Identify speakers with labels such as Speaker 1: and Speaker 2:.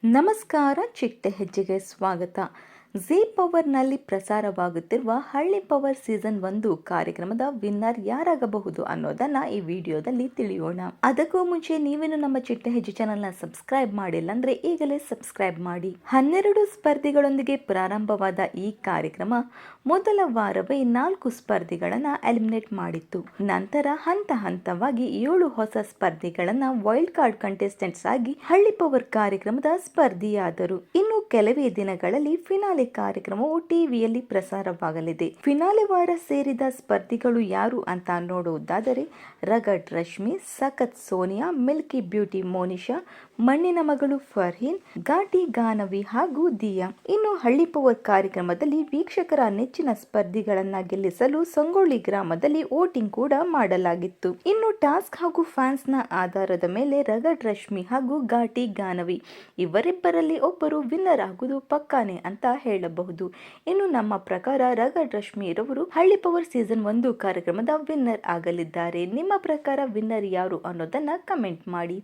Speaker 1: ನಮಸ್ಕಾರ, ಚಿಟ್ಟೆ ಹೆಜ್ಜೆಗೆ ಸ್ವಾಗತ. ಜೀ ಪವರ್ನಲ್ಲಿ ಪ್ರಸಾರವಾಗುತ್ತಿರುವ ಹಳ್ಳಿ ಪವರ್ ಸೀಸನ್ 1 ಕಾರ್ಯಕ್ರಮದ ವಿನ್ನರ್ ಯಾರಾಗಬಹುದು ಅನ್ನೋದನ್ನ ಈ ವಿಡಿಯೋದಲ್ಲಿ ತಿಳಿಯೋಣ. ಅದಕ್ಕೂ ಮುಂಚೆ ನೀವೇನು ನಮ್ಮ ಚಿಟ್ಟೆ ಹೆಜ್ಜೆ ಚಾನೆಲ್ನ ಸಬ್ಸ್ಕ್ರೈಬ್ ಮಾಡಿಲ್ಲ ಅಂದ್ರೆ ಈಗಲೇ ಸಬ್ಸ್ಕ್ರೈಬ್ ಮಾಡಿ. 12 ಸ್ಪರ್ಧಿಗಳೊಂದಿಗೆ ಪ್ರಾರಂಭವಾದ ಈ ಕಾರ್ಯಕ್ರಮ ಮೊದಲ ವಾರವೇ 4 ಸ್ಪರ್ಧಿಗಳನ್ನ ಎಲಿಮಿನೇಟ್ ಮಾಡಿತ್ತು. ನಂತರ ಹಂತ ಹಂತವಾಗಿ 7 ಹೊಸ ಸ್ಪರ್ಧಿಗಳನ್ನ ವೈಲ್ಡ್ ಕಾರ್ಡ್ ಕಂಟೆಸ್ಟೆಂಟ್ಸ್ ಆಗಿ ಹಳ್ಳಿ ಪವರ್ ಕಾರ್ಯಕ್ರಮದ ಸ್ಪರ್ಧಿಯಾದರು. ಇನ್ನು ಕೆಲವೇ ದಿನಗಳಲ್ಲಿ ಫಿನಾಲೆ ಕಾರ್ಯಕ್ರಮವು ಟಿವಿಯಲ್ಲಿ ಪ್ರಸಾರವಾಗಲಿದೆ. ಫಿನಾಲೆ ವಾರ ಸೇರಿದ ಸ್ಪರ್ಧಿಗಳು ಯಾರು ಅಂತ ನೋಡುವುದಾದರೆ ರಗಡ್ ರಶ್ಮಿ, ಸಖತ್ ಸೋನಿಯಾ, ಮಿಲ್ಕಿ ಬ್ಯೂಟಿ ಮೋನಿಶಾ, ಮಣ್ಣಿನ ಮಗಳು ಫರ್ಹೀನ್, ಘಾಟಿ ಗಾನವಿ ಹಾಗೂ ದಿಯಾ. ಇನ್ನು ಹಳ್ಳಿ ಪವರ್ ಕಾರ್ಯಕ್ರಮದಲ್ಲಿ ವೀಕ್ಷಕರ ನೆಚ್ಚಿನ ಸ್ಪರ್ಧಿಗಳನ್ನ ಗೆಲ್ಲಿಸಲು ಸಂಗೊಳ್ಳಿ ಗ್ರಾಮದಲ್ಲಿ ವೋಟಿಂಗ್ ಕೂಡ ಮಾಡಲಾಗಿತ್ತು. ಇನ್ನು ಟಾಸ್ಕ್ ಹಾಗೂ ಫ್ಯಾನ್ಸ್ ನ ಆಧಾರದ ಮೇಲೆ ರಗಡ್ ರಶ್ಮಿ ಹಾಗೂ ಘಾಟಿ ಗಾನವಿ ಇವರಿಬ್ಬರಲ್ಲಿ ಒಬ್ಬರು ವಿನ್ನರ್ ಆಗುವುದು ಪಕ್ಕಾನೆ ಅಂತ ಹೇಳಬಹುದು. ಇನ್ನು ನಮ್ಮ ಪ್ರಕಾರ ರಗಡ್ ರಶ್ಮಿ ರವರು ಹಳ್ಳಿ ಪವರ್ ಸೀಸನ್ 1 ಕಾರ್ಯಕ್ರಮದ ವಿನ್ನರ್ ಆಗಲಿದ್ದಾರೆ. ನಿಮ್ಮ ಪ್ರಕಾರ ವಿನ್ನರ್ ಯಾರು ಅನ್ನೋದನ್ನ ಕಮೆಂಟ್ ಮಾಡಿ.